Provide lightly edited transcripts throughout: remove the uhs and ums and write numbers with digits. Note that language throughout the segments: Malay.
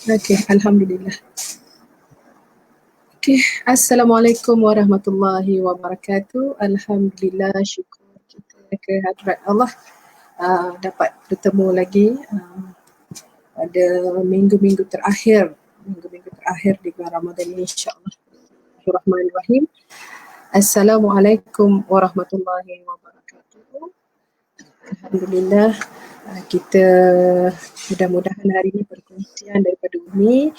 Okey, alhamdulillah. Okey, assalamualaikum warahmatullahi wabarakatuh. Alhamdulillah, syukur kita kehadrat Allah dapat bertemu lagi pada minggu-minggu terakhir di bulan Ramadan ini, insya-Allah. Bismillahirrahmanirrahim. Assalamualaikum warahmatullahi wabarakatuh. Alhamdulillah, kita mudah-mudahan hari ini perkongsian daripada Umi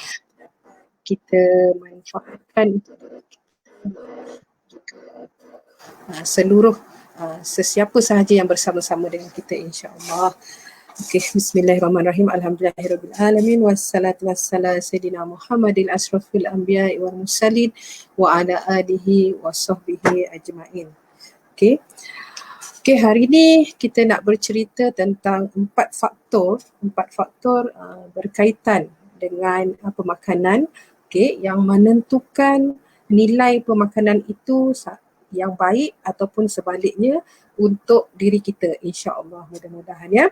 kita manfaatkan untuk seluruh sesiapa sahaja yang bersama-sama dengan kita, insya-Allah. Okey, bismillahirrahmanirrahim. Alhamdulillahirabbil alamin wassalatu wassalamu sayyidina Muhammadil asrafil anbiya'i wal mursalin wa ala alihi wasahbihi ajmain. Okey. Okey, hari ini kita nak bercerita tentang empat faktor berkaitan dengan pemakanan, okey, yang menentukan nilai pemakanan itu yang baik ataupun sebaliknya untuk diri kita, insya-Allah, mudah-mudahan ya.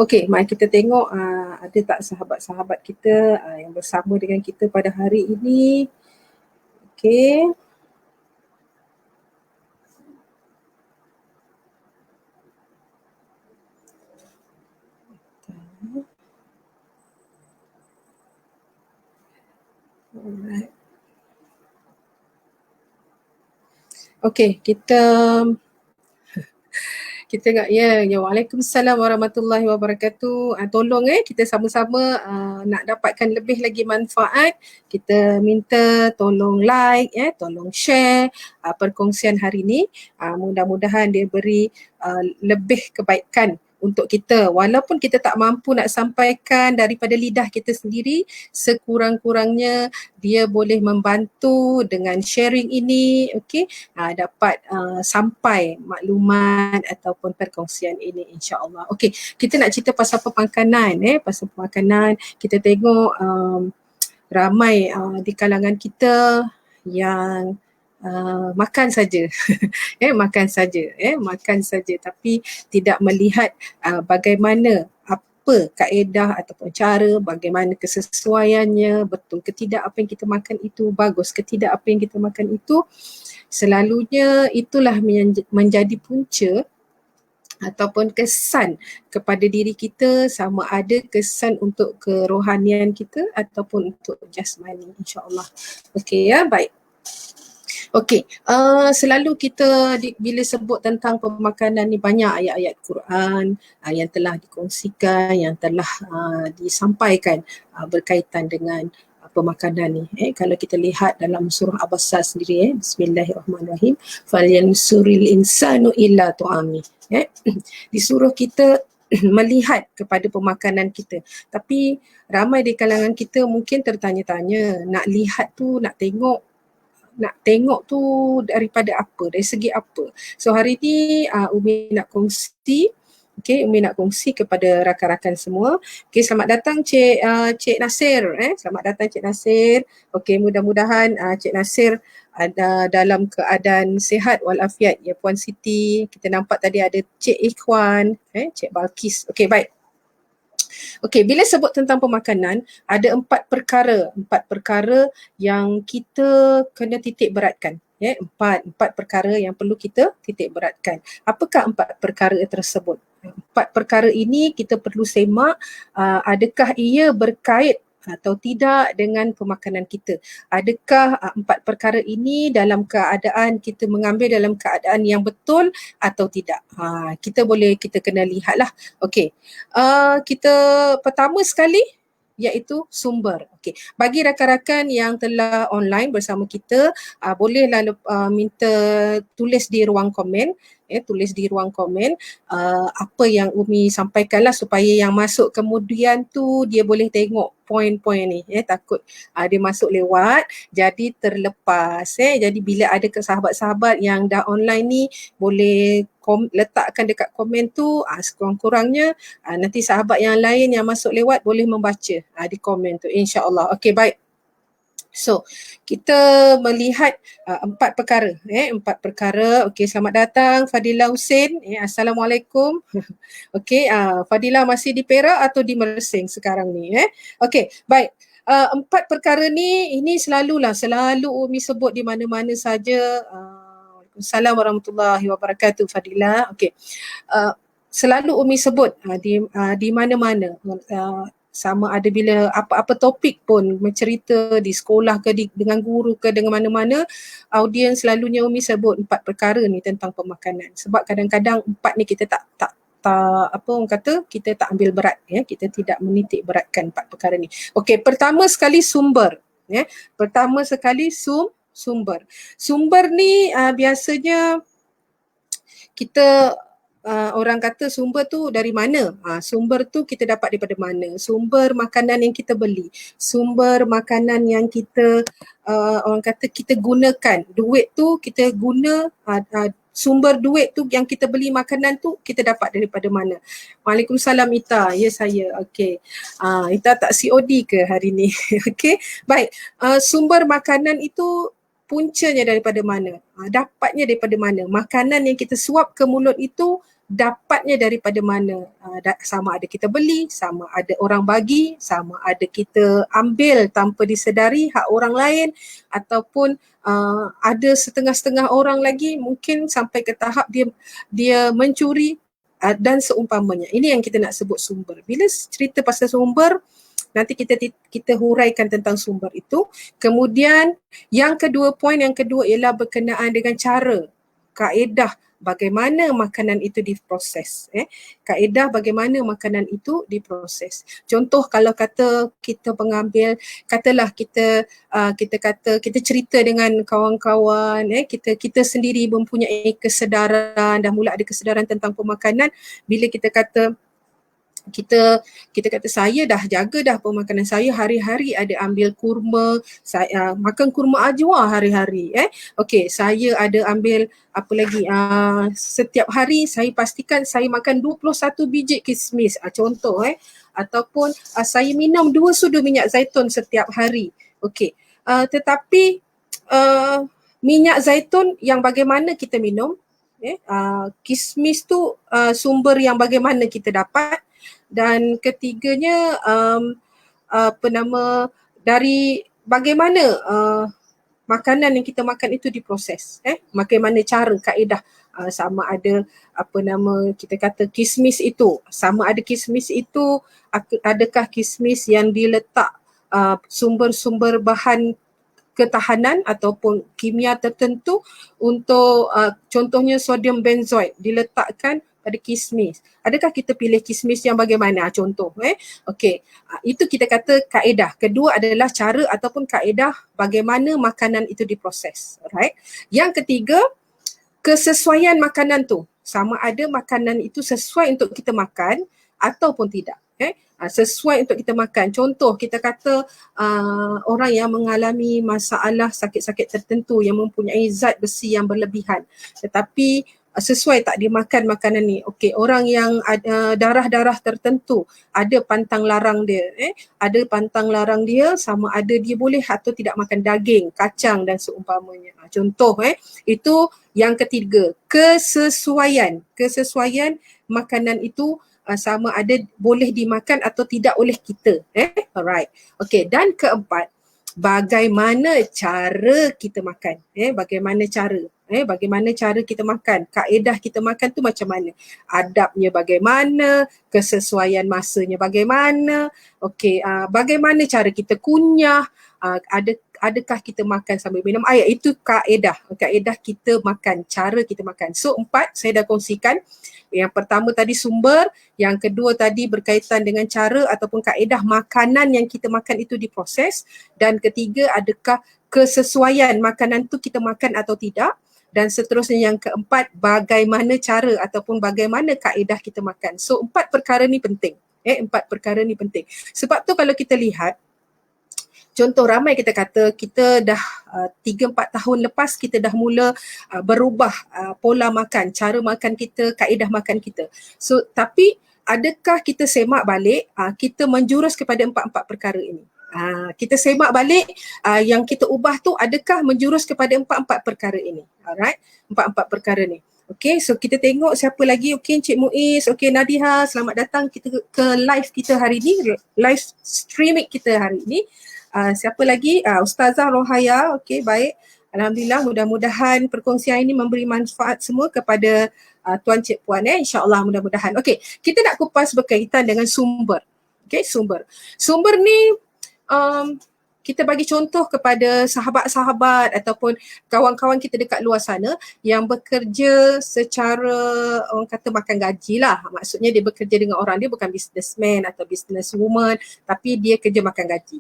Okey, mari kita tengok ada tak sahabat-sahabat kita yang bersama dengan kita pada hari ini. Okey. Alright. Okey, kita nak Waalaikumsalam warahmatullahi wabarakatuh. Tolong kita sama-sama nak dapatkan lebih lagi manfaat, kita minta tolong like tolong share perkongsian hari ini. Mudah-mudahan dia beri lebih kebaikan untuk kita, walaupun kita tak mampu nak sampaikan daripada lidah kita sendiri, sekurang-kurangnya dia boleh membantu dengan sharing ini, okey, dapat sampai maklumat ataupun perkongsian ini, insya-Allah. Okey, kita nak cerita pasal pemakanan kita tengok ramai di kalangan kita yang makan saja makan saja tapi tidak melihat bagaimana apa kaedah ataupun cara, bagaimana kesesuaiannya, betul ke tidak apa yang kita makan itu, bagus ke tidak apa yang kita makan itu. Selalunya itulah menjadi punca ataupun kesan kepada diri kita, sama ada kesan untuk kerohanian kita ataupun untuk jasmani, insya-Allah. Okey ya, baik. Okey, selalu kita bila sebut tentang pemakanan ni banyak ayat-ayat Quran yang telah dikongsikan, yang telah disampaikan berkaitan dengan pemakanan ni. Kalau kita lihat dalam surah Abasa sendiri, Bismillahirrahmanirrahim, falyansuril insanu illa tu'ami. Disuruh kita melihat kepada pemakanan kita. Tapi ramai di kalangan kita mungkin tertanya-tanya, nak lihat tu, nak tengok tu daripada apa, dari segi apa. So hari ni Umi nak kongsi kepada rakan-rakan semua. Okey, selamat datang Cik Nasir. Selamat datang Cik Nasir. Okey, mudah-mudahan Cik Nasir ada dalam keadaan sihat walafiat. Ya Puan Siti, kita nampak tadi ada Cik Ikhwan, Cik Balkis. Okey, baik. Okey, bila sebut tentang pemakanan, ada empat perkara yang kita kena titik beratkan. Empat perkara yang perlu kita titik beratkan. Apakah empat perkara tersebut? Empat perkara ini kita perlu semak adakah ia berkait atau tidak dengan pemakanan kita. Adakah empat perkara ini dalam keadaan kita mengambil dalam keadaan yang betul atau tidak. Kita kena lihatlah. Okey. Kita pertama sekali iaitu sumber. Okey. Bagi rakan-rakan yang telah online bersama kita, bolehlah minta tulis di ruang komen. Apa yang Umi sampaikanlah supaya yang masuk kemudian tu dia boleh tengok poin-poin ni. Takut dia masuk lewat jadi terlepas. Jadi bila ada sahabat-sahabat yang dah online ni, boleh letakkan dekat komen tu, sekurang-kurangnya nanti sahabat yang lain yang masuk lewat boleh membaca di komen tu, insya-Allah. Okey, baik. So, kita melihat empat perkara. Empat perkara. Okey, selamat datang Fadila Hussein. Assalamualaikum. Okey, Fadila masih di Perak atau di Mersing sekarang ni? Okey, baik. Empat perkara ni, ini selalu Umi sebut di mana-mana saja. Waalaikumsalam warahmatullahi wabarakatuh Fadila. Okey. Selalu Umi sebut di mana-mana. Sama ada bila apa-apa topik pun mencerita di sekolah ke dengan guru ke dengan mana-mana, audiens selalunya Umi sebut empat perkara ni tentang pemakanan. Sebab kadang-kadang empat ni kita tak apa orang kata, kita tak ambil berat, kita tidak menitik beratkan empat perkara ni. Okey, pertama sekali sumber. Pertama sekali sumber. Sumber ni biasanya kita orang kata sumber tu dari mana? Sumber tu kita dapat daripada mana? Sumber makanan yang kita beli, sumber makanan yang kita orang kata kita gunakan. Duit tu kita guna, sumber duit tu yang kita beli makanan tu kita dapat daripada mana? Waalaikumsalam Ita. Ya, saya. Okey. Ita tak COD ke hari ni? Okey. Baik. Sumber makanan itu puncanya daripada mana? Dapatnya daripada mana? Makanan yang kita suap ke mulut itu dapatnya daripada mana? Sama ada kita beli, sama ada orang bagi, sama ada kita ambil tanpa disedari hak orang lain, ataupun ada setengah-setengah orang lagi mungkin sampai ke tahap dia mencuri dan seumpamanya. Ini yang kita nak sebut sumber. Bila cerita pasal sumber, nanti kita huraikan tentang sumber itu. Kemudian yang kedua, poin yang kedua ialah berkenaan dengan cara, kaedah bagaimana makanan itu diproses. Kaedah bagaimana makanan itu diproses. Contoh kalau kata kita pengambil, katalah kita cerita dengan kawan-kawan, kita sendiri mempunyai kesedaran, dah mula ada kesedaran tentang pemakanan. Bila kita kata kita kata saya dah jaga dah pemakanan saya, hari-hari ada ambil kurma, saya makan kurma ajwa hari-hari. Okey, saya ada ambil apa lagi, setiap hari saya pastikan saya makan 21 biji kismis, contoh. Ataupun saya minum 2 sudu minyak zaitun setiap hari. Okey, tetapi minyak zaitun yang bagaimana kita minum, kismis tu sumber yang bagaimana kita dapat. Dan ketiganya dari bagaimana makanan yang kita makan itu diproses, bagaimana cara, kaedah, sama ada kita kata kismis itu, sama ada kismis itu adakah kismis yang diletak sumber-sumber bahan ketahanan ataupun kimia tertentu untuk contohnya sodium benzoid diletakkan pada kismis. Adakah kita pilih kismis yang bagaimana? Contoh. Okey. Itu kita kata kaedah. Kedua adalah cara ataupun kaedah bagaimana makanan itu diproses. Alright. Yang ketiga, kesesuaian makanan tu. Sama ada makanan itu sesuai untuk kita makan ataupun tidak. Sesuai untuk kita makan. Contoh kita kata orang yang mengalami masalah sakit-sakit tertentu yang mempunyai zat besi yang berlebihan, tetapi sesuai tak dia makan makanan ni. Okey, orang yang ada darah-darah tertentu, ada pantang larang dia, ada pantang larang dia, sama ada dia boleh atau tidak makan daging, kacang dan seumpamanya. Contoh, itu yang ketiga, kesesuaian makanan itu sama ada boleh dimakan atau tidak oleh kita. Alright. Okey, dan keempat, bagaimana cara kita makan. Bagaimana cara kita makan. Kaedah kita makan tu macam mana. Adabnya bagaimana, kesesuaian masanya bagaimana. Okey, bagaimana cara kita kunyah, adakah kita makan sambil minum air. Itu kaedah kita makan, cara kita makan. So 4 saya dah kongsikan. Yang pertama tadi sumber, yang kedua tadi berkaitan dengan cara ataupun kaedah makanan yang kita makan itu diproses, dan ketiga adakah kesesuaian makanan tu kita makan atau tidak, dan seterusnya yang keempat bagaimana cara ataupun bagaimana kaedah kita makan. So 4 perkara ni penting. 4 perkara ni penting. Sebab tu kalau kita lihat, contoh ramai kita kata kita dah 3-4 tahun lepas kita dah mula berubah pola makan, cara makan kita, kaedah makan kita. So tapi adakah kita semak balik, kita menjurus kepada 4 perkara ini? Kita semak balik yang kita ubah tu adakah menjurus kepada empat-empat perkara ini. Alright, empat-empat perkara ni. Okay, so kita tengok siapa lagi. Okay, Encik Muiz, okay, Nadiha, selamat datang kita ke live kita hari ni, live streaming kita hari ni. Siapa lagi? Ustazah Rohaya, okay, baik. Alhamdulillah, mudah-mudahan perkongsian ini memberi manfaat semua kepada Tuan Cik Puan, insyaAllah, mudah-mudahan. Okay, kita nak kupas berkaitan dengan sumber. Okay, sumber. Sumber ni kita bagi contoh kepada sahabat-sahabat ataupun kawan-kawan kita dekat luar sana yang bekerja secara orang kata makan gaji lah. Maksudnya dia bekerja dengan orang, dia bukan businessman atau businesswoman, tapi dia kerja makan gaji.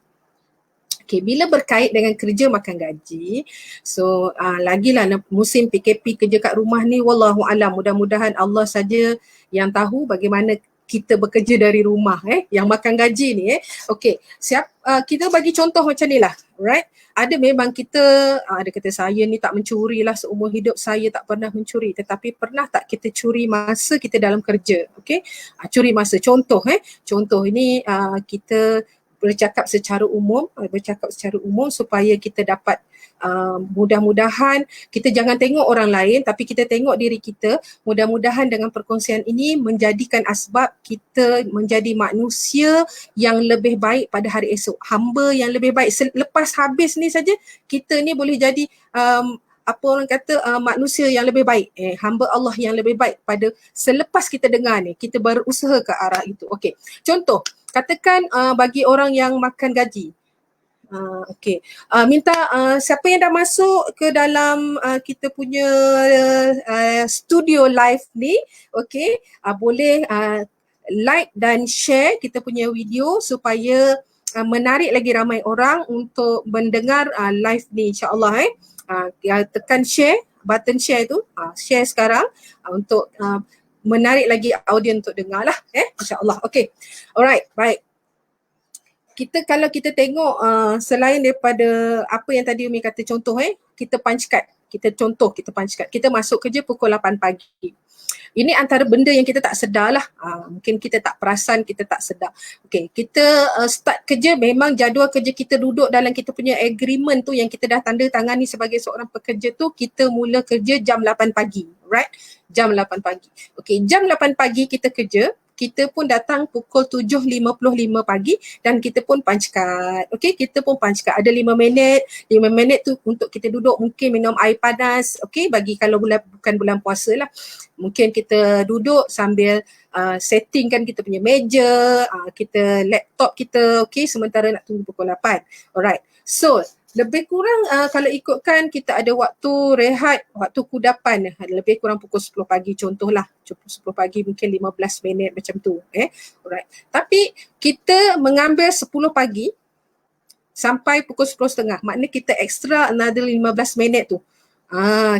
Okay, bila berkait dengan kerja makan gaji, so lagilah musim PKP kerja kat rumah ni, wallahualam, mudah-mudahan Allah saja yang tahu bagaimana kita bekerja dari rumah yang makan gaji ni okey, kita bagi contoh macam ni lah, right? Ada memang kita ada kata saya ni tak mencuri lah, seumur hidup saya tak pernah mencuri, tetapi pernah tak kita curi masa kita dalam kerja? Okey, curi masa, contoh contoh ini kita bercakap secara umum supaya kita dapat mudah-mudahan kita jangan tengok orang lain tapi kita tengok diri kita. Mudah-mudahan dengan perkongsian ini menjadikan asbab kita menjadi manusia yang lebih baik pada hari esok, hamba yang lebih baik. Lepas habis ni saja kita ni boleh jadi apa orang kata manusia yang lebih baik, hamba Allah yang lebih baik pada selepas kita dengar ni, kita berusaha ke arah itu. Okey, contoh katakan bagi orang yang makan gaji, okey, minta siapa yang dah masuk ke dalam kita punya studio live ni, okey, boleh like dan share kita punya video supaya menarik lagi ramai orang untuk mendengar live ni, insyaAllah. Tekan share, button share tu, share sekarang untuk menarik lagi audiens untuk dengar lah, insyaAllah. Okay, alright, baik. Kalau kita tengok selain daripada apa yang tadi Umi kata contoh, kita punch card, kita punch card, kita masuk kerja pukul 8 pagi. Ini antara benda yang kita tak sedar lah. Mungkin kita tak perasan, kita tak sedar. Okay, kita start kerja, memang jadual kerja kita duduk dalam kita punya agreement tu yang kita dah tanda tangani sebagai seorang pekerja tu, kita mula kerja jam 8 pagi. Right? Jam 8 pagi. Okay, jam 8 pagi kita kerja, kita pun datang pukul 7.55 pagi dan kita pun punch card. Okay, kita pun punch card. Ada 5 minit. 5 minit tu untuk kita duduk, mungkin minum air panas. Okay, bagi kalau bukan bulan puasa lah. Mungkin kita duduk sambil settingkan kita punya meja, kita laptop kita, okay, sementara nak tunggu pukul 8. Alright. So, lebih kurang kalau ikutkan kita ada waktu rehat, waktu kudapan lebih kurang pukul 10 pagi contohlah. 10 pagi mungkin 15 minit macam tu. Alright. Tapi kita mengambil 10 pagi sampai pukul 10.30. Maknanya kita extra another 15 minit tu.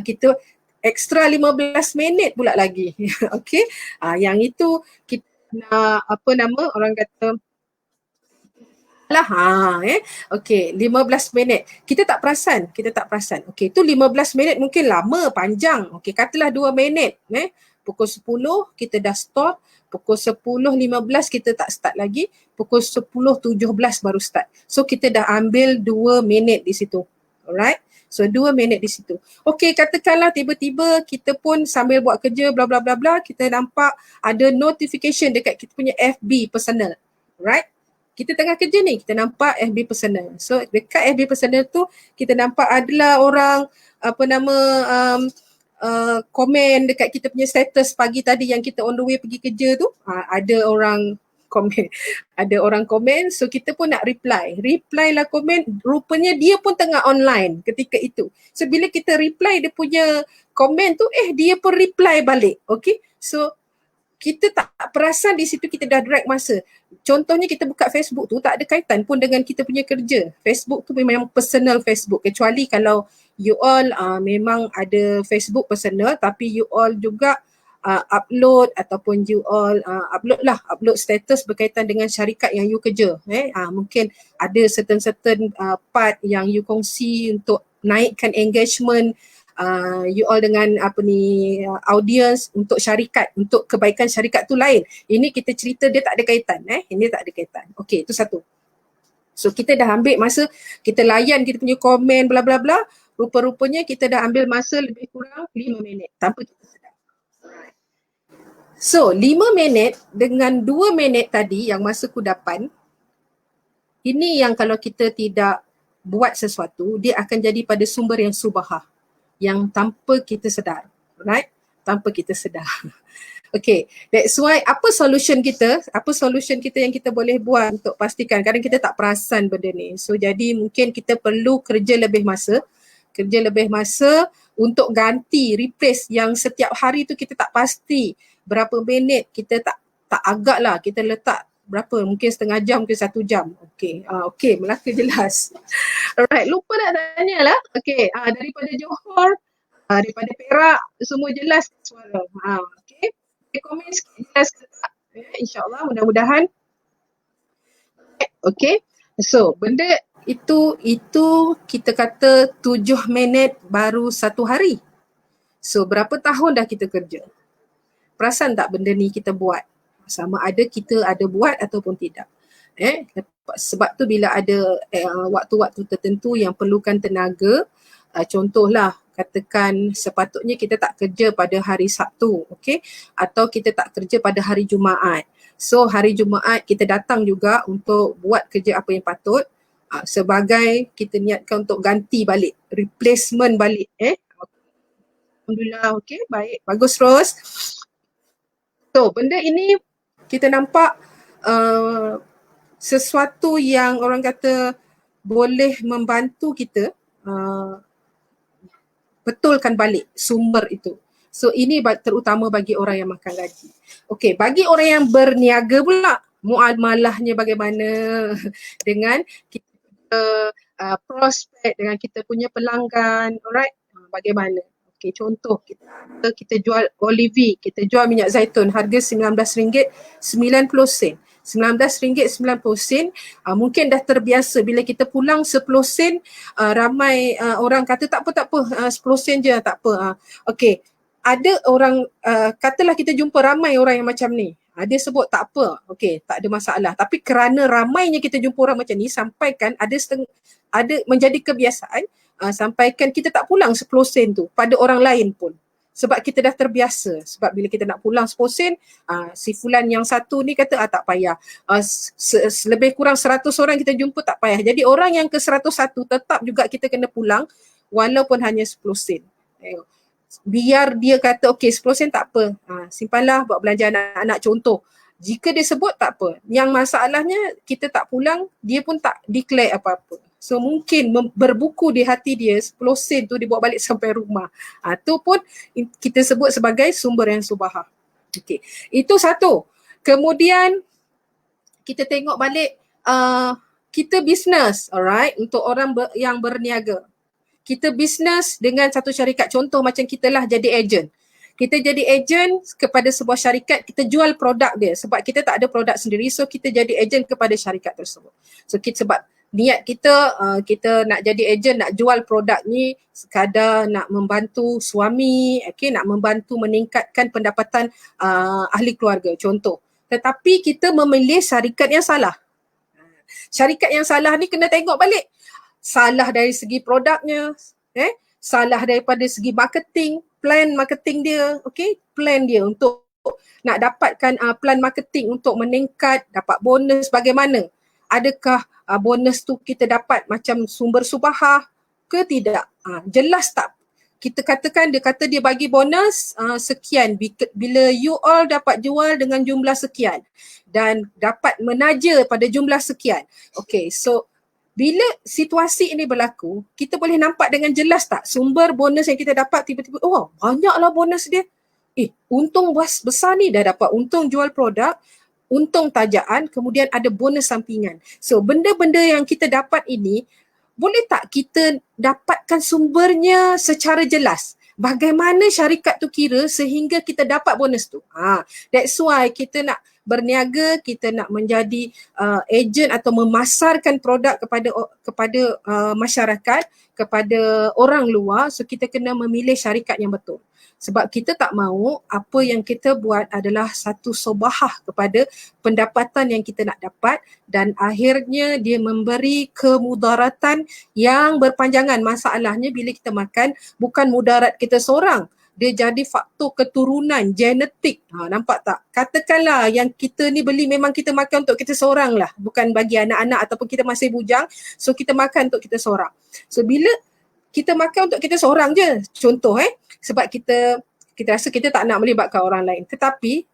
Kita extra 15 minit pula lagi. Okay. Yang itu kita nak orang kata lah, okey, 15 minit. Kita tak perasan. Okey, tu 15 minit mungkin lama, panjang. Okey, katalah 2 minit, pukul 10 kita dah stop, pukul 10.15 kita tak start lagi, pukul 10.17 baru start. So kita dah ambil 2 minit di situ. Alright? So 2 minit di situ. Okey, katakanlah tiba-tiba kita pun sambil buat kerja bla bla bla bla, kita nampak ada notification dekat kita punya FB personal. Right? Kita tengah kerja ni, kita nampak FB personal. So dekat FB personal tu kita nampak adalah orang komen dekat kita punya status pagi tadi yang kita on the way pergi kerja tu. Ada orang komen, so kita pun nak reply lah komen. Rupanya dia pun tengah online ketika itu. So bila kita reply dia punya komen tu, dia pun reply balik. Okay, so kita tak perasan di situ kita dah drag masa. Contohnya kita buka Facebook tu tak ada kaitan pun dengan kita punya kerja. Facebook tu memang personal Facebook, kecuali kalau you all memang ada Facebook personal tapi you all juga upload ataupun you all upload status berkaitan dengan syarikat yang you kerja. Mungkin ada certain part yang you kongsi untuk naikkan engagement you all dengan audience untuk syarikat, untuk kebaikan syarikat tu lain. Ini kita cerita dia tak ada kaitan, ini tak ada kaitan. Okey, itu satu. So kita dah ambil masa, kita layan kita punya komen bla bla bla, rupa-rupanya kita dah ambil masa lebih kurang 5 minit tanpa kita sedar. So 5 minit dengan 2 minit tadi yang masa kudapan, ini yang kalau kita tidak buat sesuatu, dia akan jadi pada sumber yang subahah, yang tanpa kita sedar, right? Tanpa kita sedar. Okay, that's why apa solution kita? Apa solution kita yang kita boleh buat untuk pastikan? Kadang kita tak perasan benda ni. So jadi mungkin kita perlu kerja lebih masa untuk ganti, replace yang setiap hari tu kita tak pasti berapa minit, kita tak agak lah, kita letak berapa, mungkin setengah jam ke 1 jam. Okay, okay, Melaka jelas. Alright, lupa nak tanya lah. Okay, daripada Johor, daripada Perak, semua jelas suara. Okay. Komen sikit jelas ke tak? InsyaAllah, mudah-mudahan. Okay, so benda itu kita kata 7 minit baru 1 hari. So berapa tahun dah kita kerja? Perasan tak benda ni kita buat? Sama ada kita ada buat ataupun tidak. Sebab tu bila ada waktu-waktu tertentu yang perlukan tenaga, contohlah katakan sepatutnya kita tak kerja pada hari Sabtu, okay? Atau kita tak kerja pada hari Jumaat. So hari Jumaat kita datang juga untuk buat kerja apa yang patut, sebagai kita niatkan untuk ganti balik, replacement balik. Alhamdulillah, okay, baik, bagus terus. So benda ini kita nampak sesuatu yang orang kata boleh membantu kita betulkan balik sumber itu. So ini terutama bagi orang yang makan gaji. Okey, bagi orang yang berniaga pula, muamalahnya bagaimana dengan kita prospek, dengan kita punya pelanggan, alright? Bagaimana? Okey, contoh kita jual olive, kita jual minyak zaitun harga RM19.90. RM19.90, mungkin dah terbiasa bila kita pulang 10 sen, ramai orang kata tak apa, 10 sen je tak apa. Okey, ada orang katalah kita jumpa ramai orang yang macam ni, dia sebut tak apa, okey, tak ada masalah, tapi kerana ramainya kita jumpa orang macam ni, sampaikan ada menjadi kebiasaan, sampaikan kita tak pulang 10 sen tu pada orang lain pun. Sebab kita dah terbiasa. Sebab bila kita nak pulang 10 sen, si fulan yang satu ni kata tak payah. Lebih kurang 100 orang kita jumpa tak payah. Jadi orang yang ke 101 tetap juga kita kena pulang walaupun hanya 10 sen. Biar dia kata okey 10 sen tak apa. Simpanlah buat belanja anak-anak, contoh. Jika dia sebut tak apa. Yang masalahnya kita tak pulang, dia pun tak declare apa-apa. So mungkin berbuku di hati dia 10 sen tu dibawa balik sampai rumah. Tu pun kita sebut sebagai sumber yang subahah. Okay. Itu satu. Kemudian kita tengok balik kita bisnes, alright, untuk orang yang berniaga. Kita bisnes dengan satu syarikat, contoh macam kita lah jadi ejen. Kita jadi ejen kepada sebuah syarikat, kita jual produk dia sebab kita tak ada produk sendiri, so kita jadi ejen kepada syarikat tersebut. So sebab niat kita nak jadi ejen, nak jual produk ni sekadar nak membantu suami, okay, nak membantu meningkatkan pendapatan ahli keluarga, contoh. Tetapi kita memilih syarikat yang salah. Syarikat yang salah ni kena tengok balik. Salah dari segi produknya, salah daripada segi marketing, plan marketing dia, okay, plan dia untuk nak dapatkan plan marketing untuk meningkat, dapat bonus bagaimana? Adakah bonus tu kita dapat macam sumber subahah ke tidak? Jelas tak? Kita katakan dia kata dia bagi bonus sekian bila you all dapat jual dengan jumlah sekian dan dapat menaja pada jumlah sekian. Okay, so bila situasi ini berlaku, kita boleh nampak dengan jelas tak sumber bonus yang kita dapat tiba-tiba, oh banyaklah bonus dia. Untung besar ni, dah dapat untung jual produk, untung tajaan, kemudian ada bonus sampingan. So benda-benda yang kita dapat ini, boleh tak kita dapatkan sumbernya secara jelas? Bagaimana syarikat tu kira sehingga kita dapat bonus tu? That's why kita nak berniaga, kita nak menjadi ejen atau memasarkan produk kepada masyarakat, kepada orang luar, so kita kena memilih syarikat yang betul. Sebab kita tak mahu apa yang kita buat adalah satu sobahah kepada pendapatan yang kita nak dapat dan akhirnya dia memberi kemudaratan yang berpanjangan. Masalahnya bila kita makan bukan mudarat kita seorang, dia jadi faktor keturunan, genetik. Nampak tak? Katakanlah yang kita ni beli memang kita makan untuk kita seorang lah, bukan bagi anak-anak ataupun kita masih bujang, so kita makan untuk kita seorang. So bila kita makan untuk kita seorang je, contoh sebab kita rasa kita tak nak melibatkan orang lain. Tetapi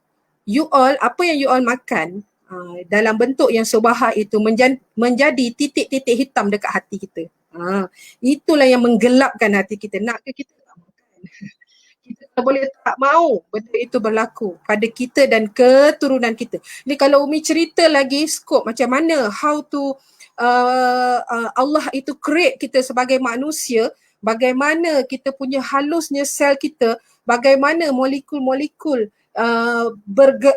you all, apa yang you all makan dalam bentuk yang sobahah itu menjadi titik-titik hitam dekat hati kita. Itulah yang menggelapkan hati kita. Nak ke kita tak makan. Kita tak boleh tak mahu benda itu berlaku pada kita dan keturunan kita. Ni kalau Umi cerita lagi skop macam mana how to Allah itu create kita sebagai manusia, bagaimana kita punya halusnya sel kita, bagaimana molekul-molekul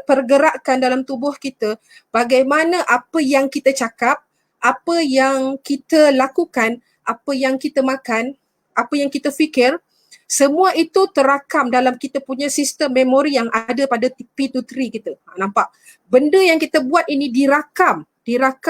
pergerakan dalam tubuh kita, bagaimana apa yang kita cakap, apa yang kita lakukan, apa yang kita makan, apa yang kita fikir, semua itu terakam dalam kita punya sistem memori yang ada pada P23 kita. Nampak? Benda yang kita buat ini dirakam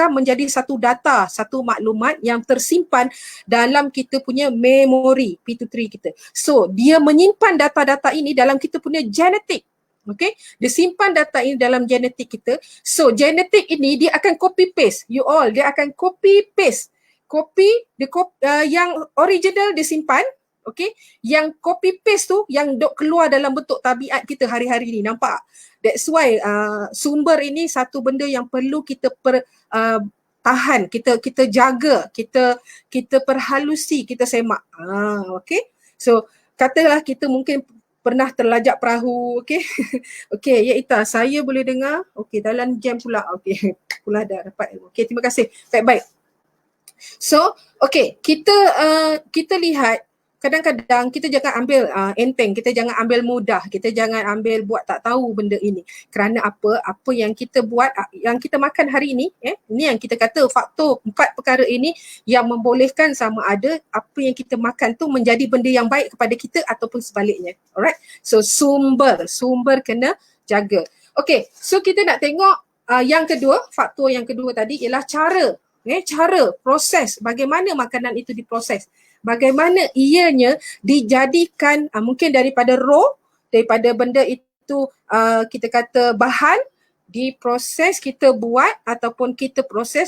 menjadi satu data, satu maklumat yang tersimpan dalam kita punya memori P23 kita. So, dia menyimpan data-data ini dalam kita punya genetik. Okay, dia simpan data ini dalam genetik kita. So, genetik ini dia akan copy paste. You all, dia akan copy paste. Yang original dia simpan. Okay, yang copy paste tu yang dok keluar dalam bentuk tabiat kita hari-hari ni, nampak? That's why sumber ini satu benda yang perlu kita tahan, kita jaga, kita perhalusi, kita semak. Okay, so katalah kita mungkin pernah terlajak perahu, okay? Okay, ya Ita, saya boleh dengar. Okay, dalam jam pula. Okay, pula dah dapat. Okay, terima kasih. Baik-baik. So, okay, kita lihat kadang-kadang kita jangan ambil enteng, kita jangan ambil mudah, kita jangan ambil buat tak tahu benda ini. Kerana apa yang kita buat, yang kita makan hari ini, ini yang kita kata faktor 4 perkara ini yang membolehkan sama ada apa yang kita makan tu menjadi benda yang baik kepada kita ataupun sebaliknya. Alright, so sumber kena jaga. Okay, so kita nak tengok yang kedua, faktor yang kedua tadi ialah cara proses, bagaimana makanan itu diproses. Bagaimana ianya dijadikan mungkin daripada daripada benda itu kita kata bahan, diproses, kita buat ataupun kita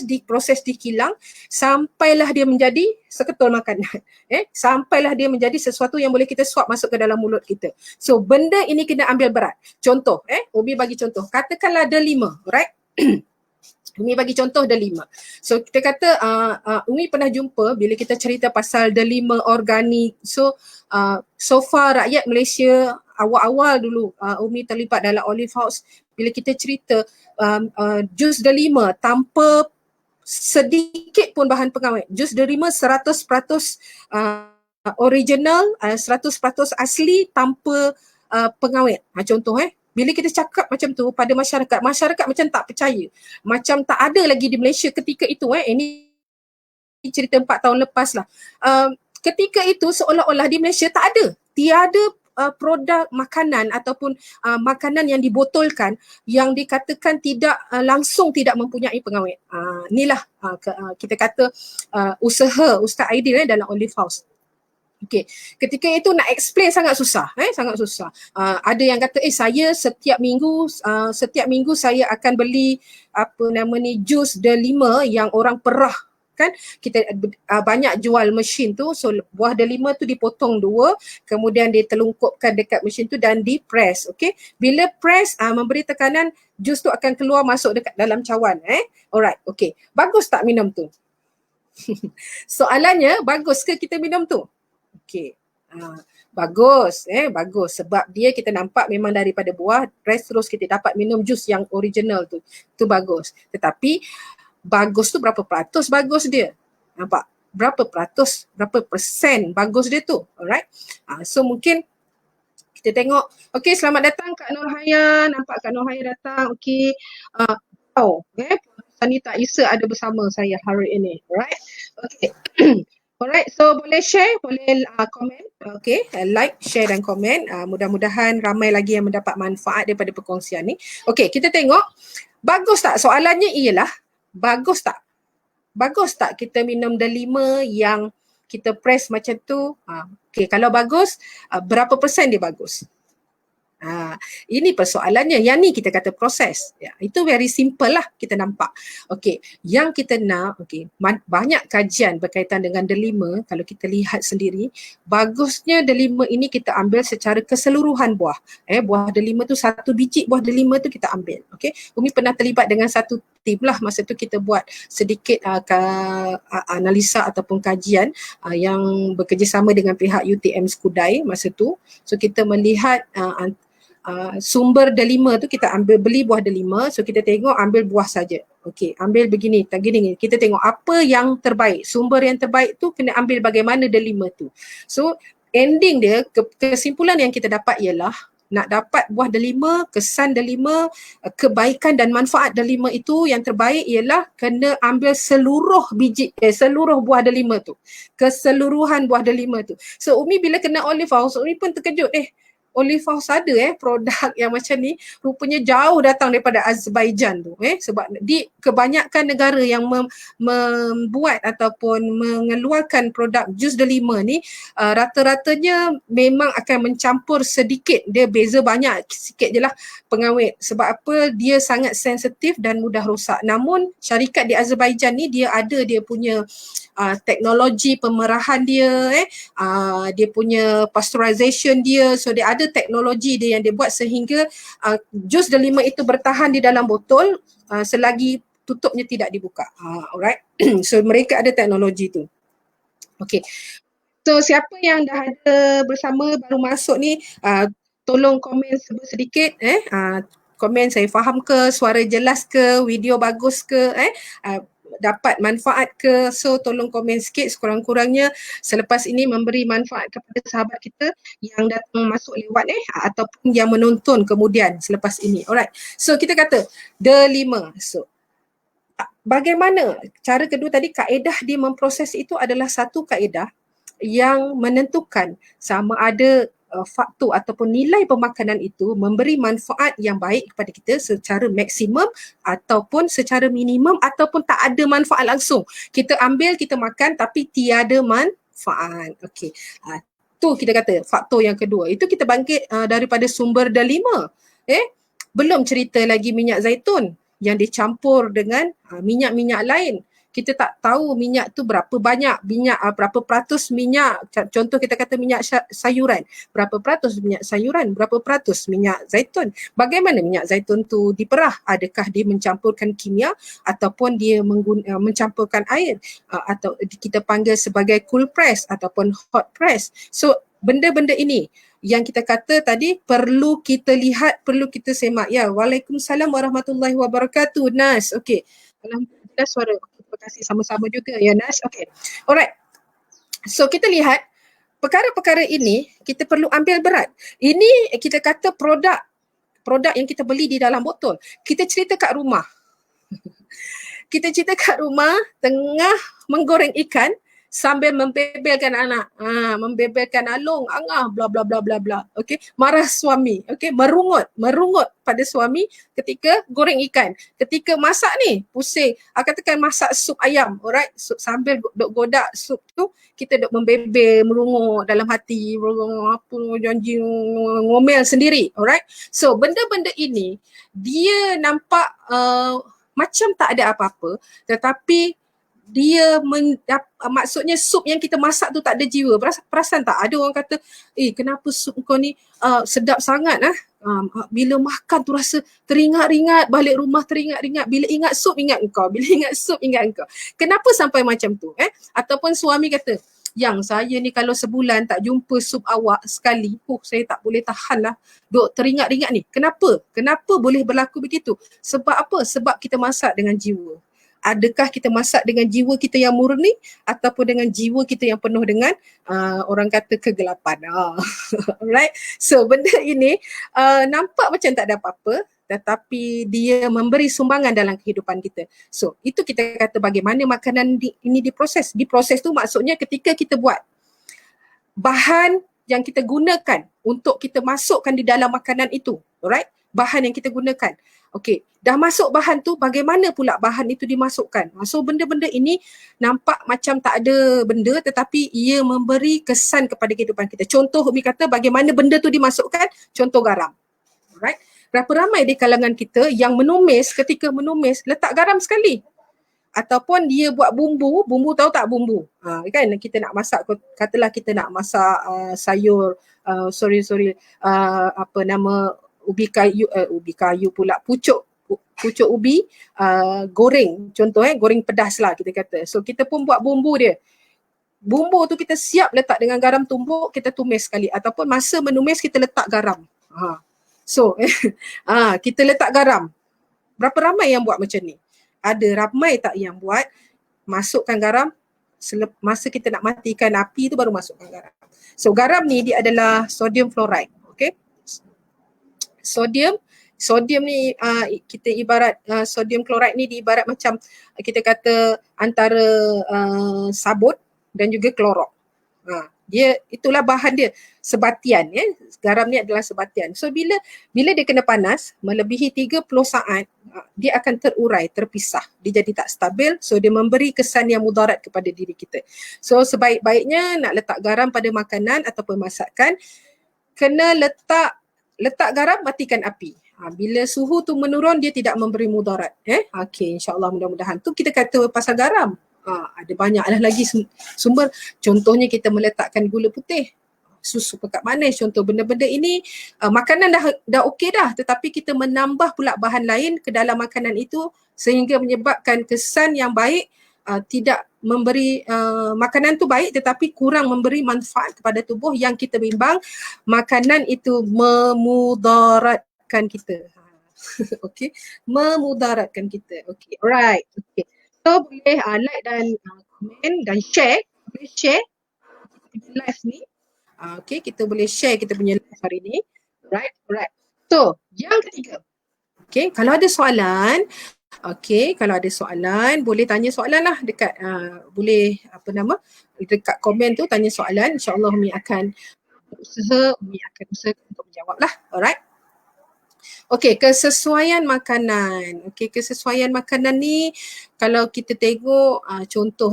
diproses di kilang sampailah dia menjadi seketul makanan. Sampailah dia menjadi sesuatu yang boleh kita suap masuk ke dalam mulut kita. So benda ini kena ambil berat. Contoh, Ubi bagi contoh. Katakanlah delima, right? Umi bagi contoh delima. So kita kata Umi pernah jumpa bila kita cerita pasal delima organik. So far rakyat Malaysia awal-awal dulu Umi terlibat dalam Olive House, bila kita cerita jus delima tanpa sedikit pun bahan pengawet. Jus delima 100% original, 100% asli tanpa pengawet. Contoh bila kita cakap macam tu pada masyarakat macam tak percaya. Macam tak ada lagi di Malaysia ketika itu. Ini cerita 4 tahun lepas lah. Ketika itu seolah-olah di Malaysia tak ada. Tiada produk makanan ataupun makanan yang dibotolkan yang dikatakan langsung tidak mempunyai pengawet. Inilah kita kata usaha Ustaz Aidil dalam Olive House. Okay, ketika itu nak explain sangat susah, sangat susah. Ada yang kata, saya setiap minggu saya akan beli jus delima yang orang perah, kan? Kita banyak jual mesin tu, so buah delima tu dipotong 2, kemudian ditelungkupkan dekat mesin tu dan di-press, okay? Bila press, memberi tekanan, jus tu akan keluar masuk dekat dalam cawan, Alright, okay. Bagus tak minum tu? Soalannya, bagus ke kita minum tu? Okay. Bagus, bagus sebab dia kita nampak memang daripada buah, terus kita dapat minum jus yang original tu. Tu bagus. Tetapi bagus tu berapa peratus bagus dia? Nampak? Berapa peratus, berapa persen bagus dia tu? Alright. So mungkin kita tengok. Okay, selamat datang Kak Nurhaya. Nampak Kak Nurhaya datang. Okay. Sanita Isa ada bersama saya hari ini. Alright. Okay. Alright, so boleh share, boleh komen, okay, like, share dan komen. Mudah-mudahan ramai lagi yang mendapat manfaat daripada perkongsian ni. Okay, kita tengok, bagus tak? Soalannya ialah, bagus tak? Bagus tak kita minum delima yang kita press macam tu? Okay, kalau bagus, berapa persen dia bagus? Ini persoalannya. Yang ni kita kata proses. Ya, itu very simple lah kita nampak. Okey, yang kita nak, banyak kajian berkaitan dengan delima. Kalau kita lihat sendiri, bagusnya delima ini kita ambil secara keseluruhan buah. Buah delima tu, satu biji buah delima tu kita ambil. Okey, Umi pernah terlibat dengan satu tim lah. Masa tu kita buat sedikit analisa ataupun kajian yang bekerjasama dengan pihak UTM Skudai masa tu. So kita melihat sumber delima tu, kita ambil, beli buah delima, so kita tengok ambil buah saja. Okey, ambil begini, tak gini, kita tengok apa yang terbaik. Sumber yang terbaik tu kena ambil bagaimana delima tu. So ending dia, kesimpulan yang kita dapat ialah nak dapat buah delima, kesan delima, kebaikan dan manfaat delima itu, yang terbaik ialah kena ambil seluruh biji, seluruh buah delima tu. Keseluruhan buah delima tu. So Umi bila kena Olive House, Umi pun terkejut, Olive House ada produk yang macam ni, rupanya jauh datang daripada Azerbaijan tu, sebab di kebanyakan negara yang membuat ataupun mengeluarkan produk jus delima ni, rata-ratanya memang akan mencampur sedikit, dia beza banyak sikit je lah pengawet. Sebab apa? Dia sangat sensitif dan mudah rosak. Namun syarikat di Azerbaijan ni dia ada dia punya teknologi pemerahan dia, dia punya pasteurization dia, so dia ada teknologi dia yang dia buat sehingga jus delima itu bertahan di dalam botol selagi tutupnya tidak dibuka. Alright. So mereka ada teknologi tu. Okay. So siapa yang dah ada bersama baru masuk ni, tolong komen sedikit, komen saya faham ke, suara jelas ke, video bagus ke, dapat manfaat ke. So tolong komen sikit, sekurang-kurangnya selepas ini memberi manfaat kepada sahabat kita yang datang masuk lewat ataupun yang menonton kemudian selepas ini. Alright, so kita kata delima. So bagaimana cara kedua tadi, kaedah dia memproses itu adalah satu kaedah yang menentukan sama ada faktor ataupun nilai pemakanan itu memberi manfaat yang baik kepada kita secara maksimum ataupun secara minimum ataupun tak ada manfaat langsung. Kita ambil, kita makan tapi tiada manfaat. Okey. Tu kita kata faktor yang kedua. Itu kita bangkit daripada sumber delima. Belum cerita lagi minyak zaitun yang dicampur dengan minyak-minyak lain. Kita tak tahu minyak tu berapa banyak, berapa peratus minyak, contoh kita kata minyak sayuran, berapa peratus minyak sayuran, berapa peratus minyak zaitun. Bagaimana minyak zaitun tu diperah? Adakah dia mencampurkan kimia ataupun dia mencampurkan air, atau kita panggil sebagai cool press ataupun hot press. So benda-benda ini yang kita kata tadi perlu kita lihat, perlu kita semak. Ya, Waalaikumsalam warahmatullahi wabarakatuh. Nas, okey. Alhamdulillah suara. Terima kasih, sama-sama juga ya Nas. Okay. Alright. So kita lihat perkara-perkara ini kita perlu ambil berat. Ini kita kata produk yang kita beli di dalam botol. Kita cerita kat rumah. Kita cerita kat rumah tengah menggoreng ikan sambil membebelkan anak. Membebelkan alung, angah, bla bla bla bla bla. Okey, marah suami. Okey, merungut pada suami ketika goreng ikan. Ketika masak ni, pusing. Katakan masak sup ayam, alright? Sup, sambil duk godak sup tu, kita duk membebel, merungut dalam hati, apa janji, ngomel sendiri, alright? So, benda-benda ini dia nampak macam tak ada apa-apa, tetapi dia maksudnya sup yang kita masak tu tak ada jiwa. Perasan tak? Ada orang kata, kenapa sup kau ni sedap sangat bila makan tu rasa teringat-ringat, balik rumah teringat-ringat, bila ingat sup ingat engkau, bila ingat sup ingat engkau. Kenapa sampai macam tu? Ataupun suami kata, yang saya ni kalau sebulan tak jumpa sup awak sekali, saya tak boleh tahan lah, duk teringat-ringat ni. Kenapa? Kenapa boleh berlaku begitu? Sebab apa? Sebab kita masak dengan jiwa. Adakah kita masak dengan jiwa kita yang murni ataupun dengan jiwa kita yang penuh dengan orang kata kegelapan. Alright. So benda ini nampak macam tak ada apa-apa, tetapi dia memberi sumbangan dalam kehidupan kita. So itu kita kata bagaimana makanan ini diproses. Diproses tu maksudnya ketika kita buat bahan yang kita gunakan untuk kita masukkan di dalam makanan itu, alright? Bahan yang kita gunakan. Okey, dah masuk bahan tu, bagaimana pula bahan itu dimasukkan? So benda-benda ini nampak macam tak ada benda tetapi ia memberi kesan kepada kehidupan kita. Contoh Umi kata bagaimana benda tu dimasukkan, contoh garam. Alright? Berapa ramai di kalangan kita yang menumis, ketika menumis letak garam sekali. Ataupun dia buat bumbu, bumbu tahu tak bumbu? Kan kita nak masak, katalah kita nak masak sayur, apa nama, ubi kayu pula, pucuk ubi goreng, contoh goreng pedas lah kita kata. So kita pun buat bumbu dia. Bumbu tu kita siap letak dengan garam tumbuk, kita tumis sekali. Ataupun masa menumis kita letak garam. So kita letak garam. Berapa ramai yang buat macam ni? Ada ramai tak yang buat masukkan garam masa kita nak matikan api tu baru masukkan garam. So garam ni dia adalah sodium fluoride. Okay. Sodium ni kita ibarat sodium chloride ni diibarat macam kita kata antara sabut dan juga klorok. Dia itulah bahan dia, sebatian ya. Garam ni adalah sebatian. So bila dia kena panas melebihi 30 saat, dia akan terurai, terpisah. Dia jadi tak stabil, so dia memberi kesan yang mudarat kepada diri kita. So sebaik-baiknya nak letak garam pada makanan ataupun masakan, kena letak garam, matikan api. Bila suhu tu menurun, dia tidak memberi mudarat. Okey, insya-Allah mudah-mudahan. Tu kita kata pasal garam. Ada banyak lagi sumber. Contohnya kita meletakkan gula putih, susu pekat manis, contoh benda-benda ini. Makanan dah okey dah, tetapi kita menambah pula bahan lain ke dalam makanan itu sehingga menyebabkan kesan yang baik, tidak memberi makanan tu baik tetapi kurang memberi manfaat kepada tubuh yang kita bimbang makanan itu memudaratkan kita. Okey, memudaratkan kita. Okey, alright. Okey. So boleh like dan komen dan share. Boleh share kita live ni. Okay, kita boleh share kita punya live hari ni. Alright. So yang ketiga. Okay, kalau ada soalan, boleh tanya soalan lah dekat boleh dekat komen tu tanya soalan. InsyaAllah Umi akan usaha untuk menjawab lah. Alright. Okey, kesesuaian makanan. Okey, kesesuaian makanan ni kalau kita tengok contoh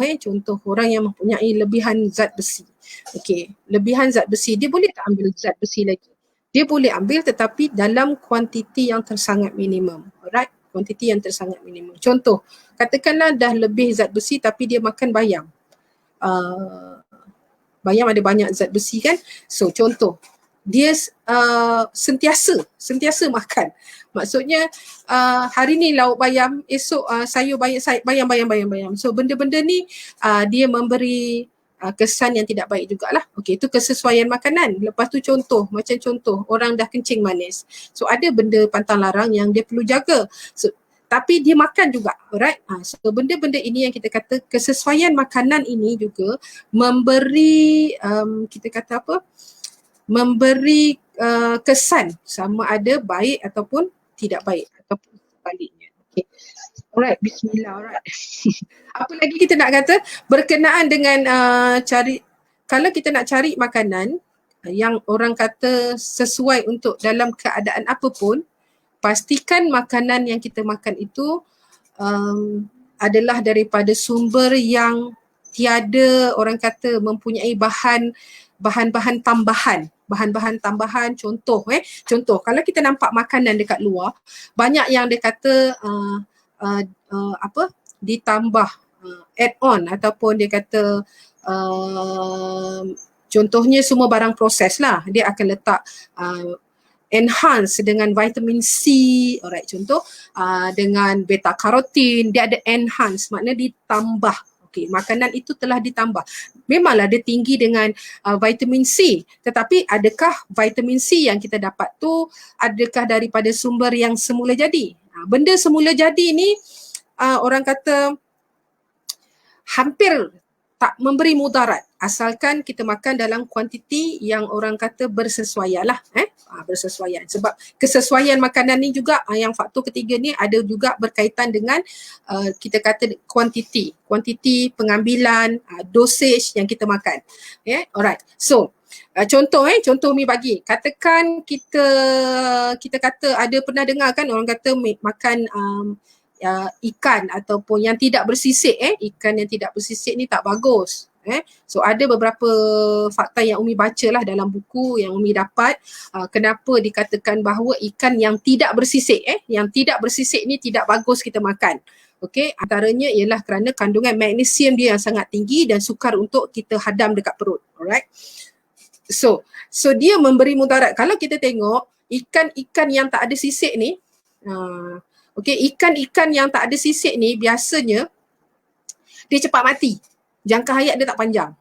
orang yang mempunyai lebihan zat besi. Okey, lebihan zat besi, dia boleh tak ambil zat besi lagi? Dia boleh ambil tetapi dalam kuantiti yang tersangat minimum. Alright, kuantiti yang tersangat minimum. Contoh, katakanlah dah lebih zat besi tapi dia makan bayam. Bayam ada banyak zat besi kan? So contoh, dia sentiasa makan. Maksudnya hari ni lauk bayam, esok sayur bayam. So benda-benda ni dia memberi kesan yang tidak baik jugalah. Okey, itu kesesuaian makanan. Lepas tu contoh orang dah kencing manis. So ada benda pantang larang yang dia perlu jaga. So tapi dia makan juga, alright? So benda-benda ini yang kita kata kesesuaian makanan ini juga memberi kita kata apa? Memberi kesan sama ada baik ataupun tidak baik ataupun sebaliknya. Okay. Alright, bismillah. Alright. Apa lagi kita nak kata berkenaan dengan kalau kita nak cari makanan yang orang kata sesuai untuk dalam keadaan apapun, pastikan makanan yang kita makan itu adalah daripada sumber yang tiada orang kata mempunyai bahan-bahan tambahan. Contoh kalau kita nampak makanan dekat luar, banyak yang dia kata ditambah add on ataupun dia kata contohnya semua barang proses lah, dia akan letak enhance dengan vitamin C, alright, contoh dengan beta karotin, dia ada enhance, maknanya ditambah. Okey, makanan itu telah ditambah. Memanglah dia tinggi dengan vitamin C, tetapi adakah vitamin C yang kita dapat tu adakah daripada sumber yang semula jadi? Benda semula jadi ni orang kata hampir tak memberi mudarat asalkan kita makan dalam kuantiti yang orang kata bersesuaian lah, bersesuaian. Sebab kesesuaian makanan ni juga yang faktor ketiga ni ada juga berkaitan dengan kita kata kuantiti pengambilan, dosage yang kita makan. Alright. So contoh Umi bagi, katakan kita kata ada pernah dengar kan orang kata makan ikan ataupun yang tidak bersisik, ikan yang tidak bersisik ni tak bagus. So ada beberapa fakta yang Umi baca lah dalam buku yang Umi dapat, kenapa dikatakan bahawa ikan yang tidak bersisik, yang tidak bersisik ni tidak bagus kita makan. Okey, antaranya ialah kerana kandungan magnesium dia yang sangat tinggi dan sukar untuk kita hadam dekat perut. Alright. So dia memberi mudarat. Kalau kita tengok ikan-ikan yang tak ada sisik ni, ikan-ikan yang tak ada sisik ni biasanya dia cepat mati. Jangka hayat dia tak panjang.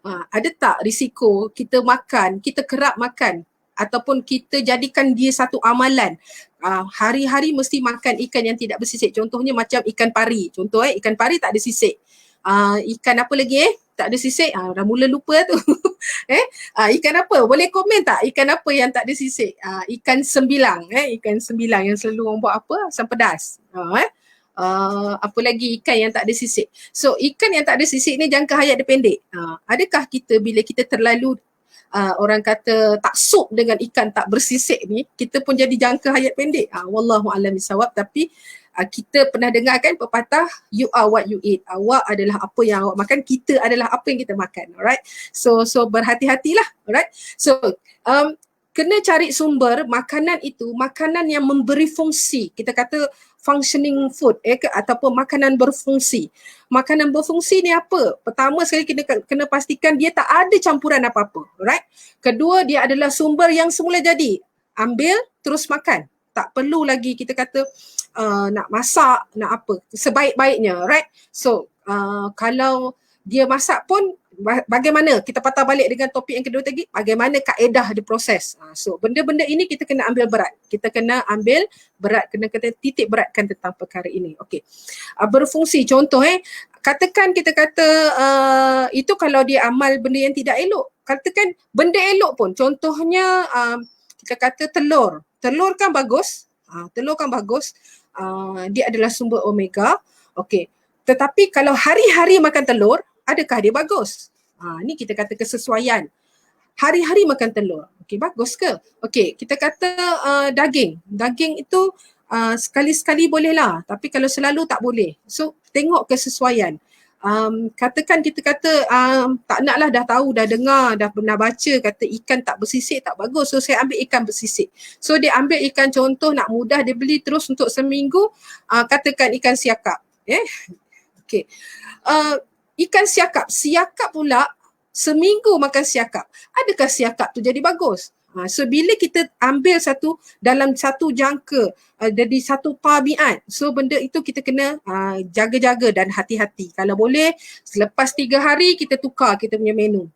Ada tak risiko kita makan, kita kerap makan ataupun kita jadikan dia satu amalan, hari-hari mesti makan ikan yang tidak bersisik. Contohnya macam ikan pari. Contoh ikan pari tak ada sisik. Ikan apa lagi tak ada sisik? Dah mula lupa tu. Ikan apa? Boleh komen tak? Ikan apa yang tak ada sisik? Ikan sembilang. Ikan sembilang yang selalu orang buat apa? Asam pedas. Apa lagi ikan yang tak ada sisik? So ikan yang tak ada sisik ni jangka hayat dia pendek. Adakah kita bila kita terlalu orang kata taksub dengan ikan tak bersisik ni, kita pun jadi jangka hayat pendek? Wallahu a'lam bissawab. Tapi kita pernah dengar kan pepatah, you are what you eat. Awak adalah apa yang awak makan, kita adalah apa yang kita makan. Alright. So berhati-hatilah. Alright. So kena cari sumber makanan itu, makanan yang memberi fungsi. Kita kata functioning food ataupun makanan berfungsi. Makanan berfungsi ni apa? Pertama sekali kena pastikan dia tak ada campuran apa-apa. Alright. Kedua, dia adalah sumber yang semula jadi. Ambil terus makan. Tak perlu lagi kita kata nak masak, nak apa. Sebaik-baiknya, right? So kalau dia masak pun bagaimana, kita patah balik dengan topik yang kedua tadi, bagaimana kaedah diproses. So benda-benda ini kita kena ambil berat. Kita kena ambil berat, kena titik beratkan tentang perkara ini. Okey. Berfungsi, contoh katakan kita kata itu kalau dia amal benda yang tidak elok. Katakan benda elok pun, contohnya kita kata telur. Telur kan bagus. Telur kan bagus. Dia adalah sumber omega. Okey. Tetapi kalau hari-hari makan telur, adakah dia bagus? Ni kita kata kesesuaian. Hari-hari makan telur. Okey, bagus ke? Okey, kita kata daging. Daging itu sekali-sekali boleh lah. Tapi kalau selalu tak boleh. So, tengok kesesuaian. Katakan kita kata tak nak lah, dah tahu, dah dengar, dah pernah baca kata ikan tak bersisik tak bagus. So, saya ambil ikan bersisik. So, dia ambil ikan, contoh nak mudah, dia beli terus untuk seminggu. Katakan ikan siakap. Okey. Ikan siakap pula seminggu makan siakap. Adakah siakap tu jadi bagus? So bila kita ambil dalam satu jangka, jadi satu tabiat, so benda itu kita kena jaga-jaga dan hati-hati. Kalau boleh selepas 3 hari kita tukar kita punya menu.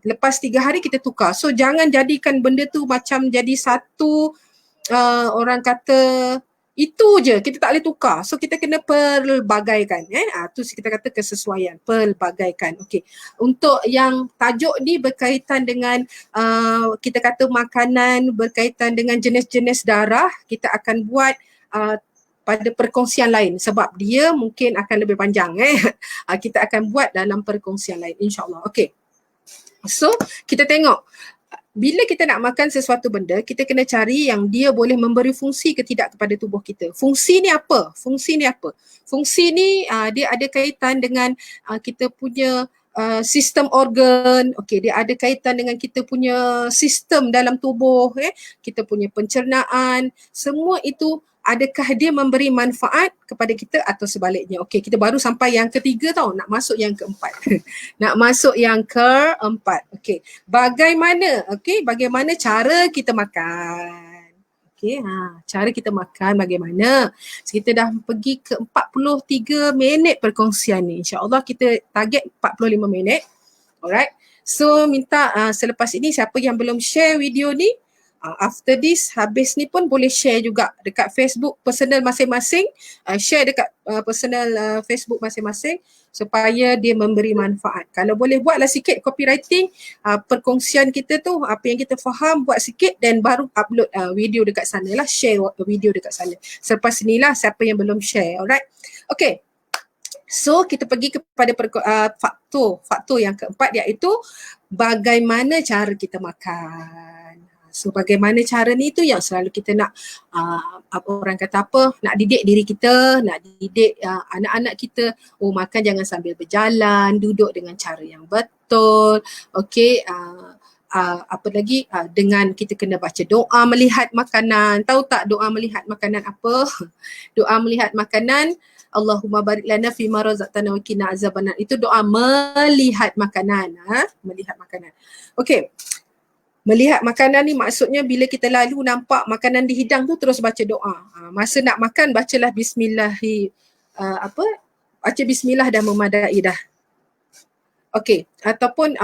Lepas 3 hari kita tukar. So jangan jadikan benda tu macam jadi satu orang kata itu je, kita tak boleh tukar. So kita kena pelbagaikan. Tu kita kata kesesuaian, pelbagaikan. Okey. Untuk yang tajuk ni berkaitan dengan kita kata makanan, berkaitan dengan jenis-jenis darah, kita akan buat pada perkongsian lain sebab dia mungkin akan lebih panjang. Kita akan buat dalam perkongsian lain, insya-Allah. Okey. So kita tengok, bila kita nak makan sesuatu benda, kita kena cari yang dia boleh memberi fungsi ke tidak kepada tubuh kita. Fungsi ni apa? Fungsi ni dia ada kaitan dengan kita punya sistem organ. Okey, dia ada kaitan dengan kita punya sistem dalam tubuh, kita punya pencernaan. Semua itu adakah dia memberi manfaat kepada kita atau sebaliknya. Okey, kita baru sampai yang ketiga tau, nak masuk yang keempat. Nak masuk yang keempat. Okey, bagaimana cara kita makan. Okey, cara kita makan bagaimana. So, kita dah pergi ke 43 minit perkongsian ni. InsyaAllah kita target 45 minit. Alright. So minta selepas ini siapa yang belum share video ni, After this, habis ni pun boleh share juga dekat Facebook personal masing-masing, share dekat personal Facebook masing-masing supaya dia memberi manfaat. Kalau boleh buatlah sikit copywriting, perkongsian kita tu, apa yang kita faham buat sikit dan baru upload video dekat sana lah, share video dekat sana. Selepas inilah siapa yang belum share, alright? Okay. So kita pergi kepada faktor yang keempat, iaitu bagaimana cara kita makan. So bagaimana cara ni tu yang selalu kita nak orang kata apa, nak didik diri kita, nak didik anak-anak kita. Makan jangan sambil berjalan, duduk dengan cara yang betul. Okay, apa lagi, dengan kita kena baca doa melihat makanan. Tahu tak doa melihat makanan apa? Doa melihat makanan, Allahumma barik lana fima razaqtana wa qina azabannar. Itu doa melihat makanan, melihat makanan. Okey. Melihat makanan ni maksudnya bila kita lalu nampak makanan di hidang tu terus baca doa. Masa nak makan bacalah baca bismillah dah memadai dah. Okey, ataupun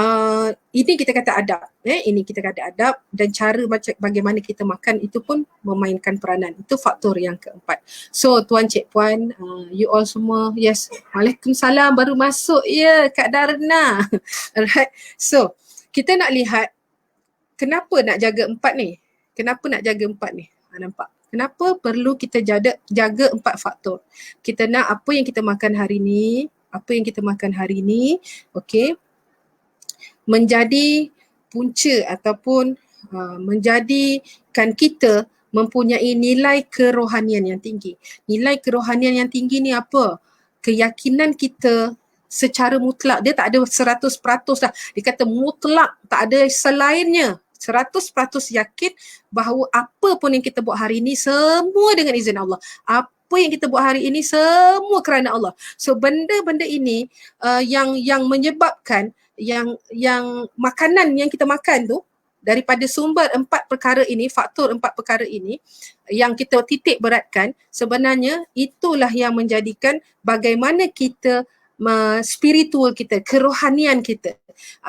ini kita kata adab. Ini kita kata adab, dan cara macam bagaimana kita makan itu pun memainkan peranan. Itu faktor yang keempat. So tuan cik puan, you all semua, yes, Waalaikumsalam, baru masuk ya Kak Darna. Alright. So kita nak lihat kenapa nak jaga empat ni? Kenapa nak jaga empat ni? Nampak? Kenapa perlu kita jaga empat faktor? Kita nak apa yang kita makan hari ni, okey, menjadi punca ataupun menjadikan kita mempunyai nilai kerohanian yang tinggi. Nilai kerohanian yang tinggi ni apa? Keyakinan kita secara mutlak, dia tak ada 100% dah. Dia kata mutlak, tak ada selainnya. 100% yakin bahawa apa pun yang kita buat hari ini semua dengan izin Allah. Apa yang kita buat hari ini semua kerana Allah. So benda-benda ini yang menyebabkan yang makanan yang kita makan tu, daripada sumber empat perkara ini, faktor empat perkara ini yang kita titik beratkan, sebenarnya itulah yang menjadikan bagaimana kita spiritual kita, kerohanian kita,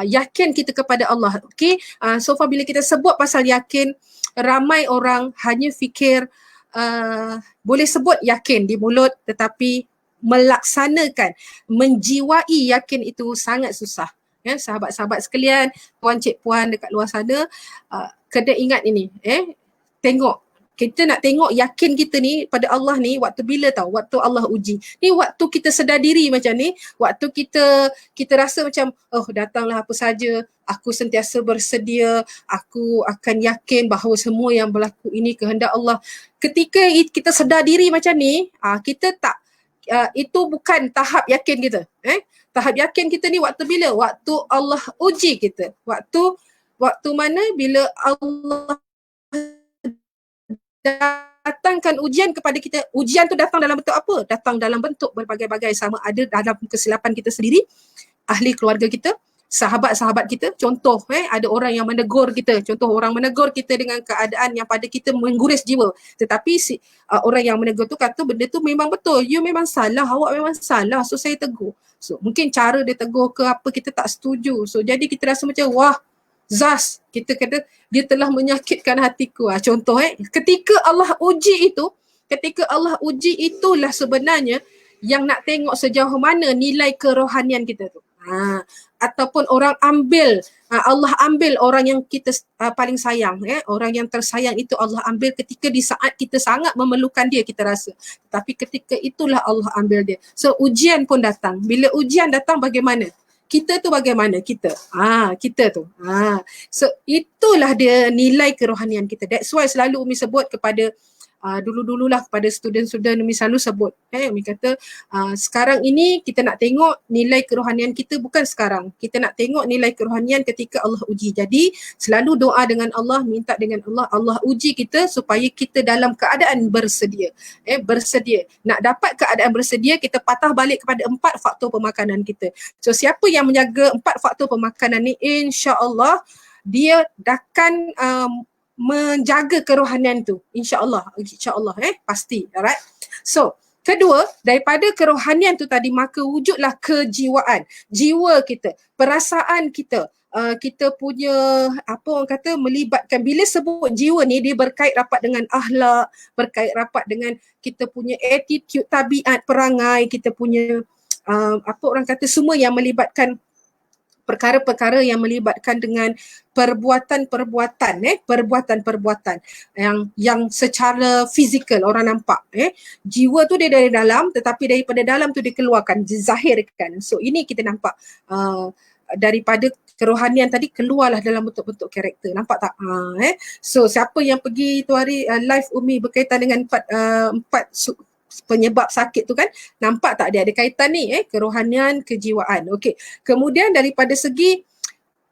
yakin kita kepada Allah. Okay, so far bila kita sebut pasal yakin, ramai orang hanya fikir boleh sebut yakin di mulut, tetapi melaksanakan, menjiwai yakin itu sangat susah. Ya, sahabat-sahabat sekalian, puan cik puan dekat luar sana, kena ingat ini, tengok. Kita nak tengok yakin kita ni pada Allah ni waktu bila tahu? Waktu Allah uji. Ni waktu kita sedar diri macam ni, waktu kita rasa macam datanglah apa saja, aku sentiasa bersedia, aku akan yakin bahawa semua yang berlaku ini kehendak Allah. Ketika kita sedar diri macam ni, kita tak, itu bukan tahap yakin kita. Tahap yakin kita ni waktu bila? Waktu Allah uji kita. Waktu mana bila Allah datangkan ujian kepada kita. Ujian tu datang dalam bentuk apa? Datang dalam bentuk berbagai-bagai, sama ada dalam kesilapan kita sendiri, ahli keluarga kita, sahabat-sahabat kita. Contoh, ada orang yang menegur kita. Contoh, orang menegur kita dengan keadaan yang pada kita mengguris jiwa. Tetapi orang yang menegur tu kata benda tu memang betul. You memang salah, awak memang salah. So saya tegur. So mungkin cara dia tegur ke apa kita tak setuju. So jadi kita rasa macam wah, Zas, kita kata dia telah menyakitkan hatiku. Contoh, ketika Allah uji itulah sebenarnya yang nak tengok sejauh mana nilai kerohanian kita tu. Ataupun orang Allah ambil orang yang kita paling sayang, orang yang tersayang itu Allah ambil ketika di saat kita sangat memerlukan dia, kita rasa. Tapi ketika itulah Allah ambil dia. So ujian pun datang. Bila ujian datang bagaimana? Kita tu bagaimana? Kita tu. So itulah dia nilai kerohanian kita. That's why selalu Umi sebut kepada dulu-dululah kepada student-student, Umi selalu sebut. Umi kata sekarang ini kita nak tengok nilai kerohanian kita bukan sekarang. Kita nak tengok nilai kerohanian ketika Allah uji. Jadi selalu doa dengan Allah, minta dengan Allah, Allah uji kita supaya kita dalam keadaan bersedia. Bersedia. Nak dapat keadaan bersedia, kita patah balik kepada 4 faktor pemakanan kita. So siapa yang menjaga 4 faktor pemakanan ni, insya-Allah dia akan menjaga kerohanian tu, insya-Allah, pasti. Alright. So Kedua, daripada kerohanian tu tadi, maka wujudlah kejiwaan, jiwa kita, perasaan kita, kita punya apa orang kata melibatkan. Bila sebut jiwa ni, dia berkait rapat dengan akhlak, berkait rapat dengan kita punya attitude, tabiat, perangai, kita punya apa orang kata semua yang melibatkan perkara-perkara yang melibatkan dengan perbuatan-perbuatan yang secara fizikal orang nampak. Jiwa tu dia dari dalam, tetapi daripada dalam tu dikeluarkan, dizahirkan. So ini kita nampak daripada kerohanian tadi keluarlah dalam bentuk-bentuk karakter. Nampak tak? So siapa yang pergi tu hari live Umi berkaitan dengan empat penyebab sakit tu kan, nampak tak dia ada kaitan ni, kerohanian, kejiwaan. Okey. Kemudian daripada segi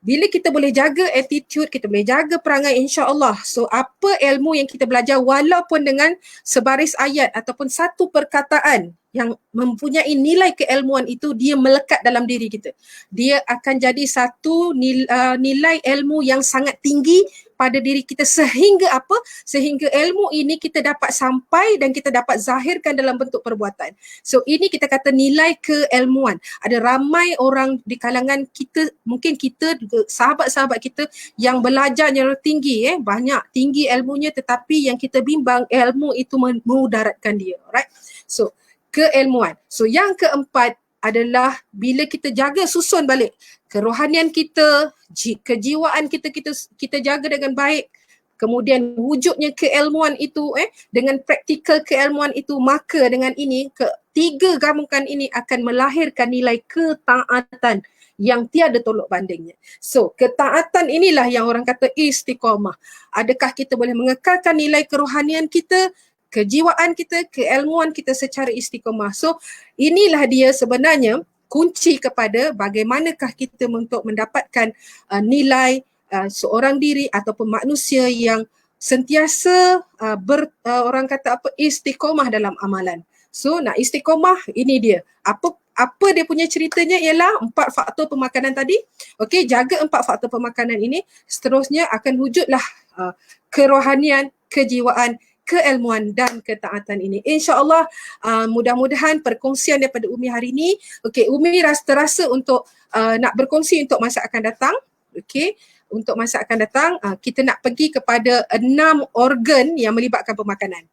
bila kita boleh jaga attitude, kita boleh jaga perangai, insya-Allah. So apa ilmu yang kita belajar walaupun dengan sebaris ayat ataupun satu perkataan yang mempunyai nilai keilmuan itu, dia melekat dalam diri kita. Dia akan jadi satu nilai ilmu yang sangat tinggi pada diri kita, sehingga apa? Sehingga ilmu ini kita dapat sampai dan kita dapat zahirkan dalam bentuk perbuatan. So ini kita kata nilai keilmuan. Ada ramai orang di kalangan kita, mungkin kita, sahabat-sahabat kita yang belajar yang tinggi, banyak tinggi ilmunya, tetapi yang kita bimbang ilmu itu memudaratkan dia. Alright? So keilmuan. So yang keempat adalah bila kita jaga, susun balik kerohanian kita, kejiwaan kita jaga dengan baik, kemudian wujudnya keilmuan itu dengan praktikal keilmuan itu, maka dengan ini ketiga gabungan ini akan melahirkan nilai ketaatan yang tiada tolok bandingnya. So ketaatan inilah yang orang kata istiqamah. Adakah kita boleh mengekalkan nilai kerohanian kita, kejiwaan kita, keilmuan kita secara istiqamah. So inilah dia sebenarnya kunci kepada bagaimanakah kita untuk mendapatkan nilai seorang diri ataupun manusia yang sentiasa orang kata apa, istiqamah dalam amalan. So nak istiqamah, ini dia. Apa dia punya ceritanya ialah 4 faktor pemakanan tadi. Okey, jaga 4 faktor pemakanan ini, seterusnya akan wujudlah kerohanian, kejiwaan, keilmuan dan ketaatan ini. InsyaAllah mudah-mudahan perkongsian daripada Umi hari ini, Umi terasa untuk nak berkongsi untuk masa akan datang. Untuk masa akan datang kita nak pergi kepada 6 organ yang melibatkan pemakanan.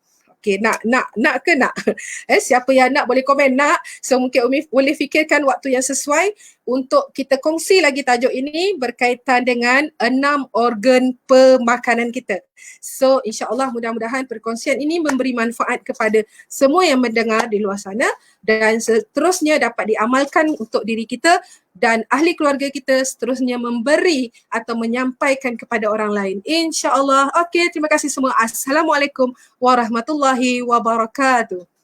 Nak ke nak? Siapa yang nak boleh komen nak. So mungkin Umi boleh fikirkan waktu yang sesuai untuk kita kongsi lagi tajuk ini berkaitan dengan 6 organ pemakanan kita. So insya-Allah mudah-mudahan perkongsian ini memberi manfaat kepada semua yang mendengar di luar sana dan seterusnya dapat diamalkan untuk diri kita dan ahli keluarga kita, seterusnya memberi atau menyampaikan kepada orang lain. InsyaAllah. Okey, terima kasih semua. Assalamualaikum warahmatullahi wabarakatuh.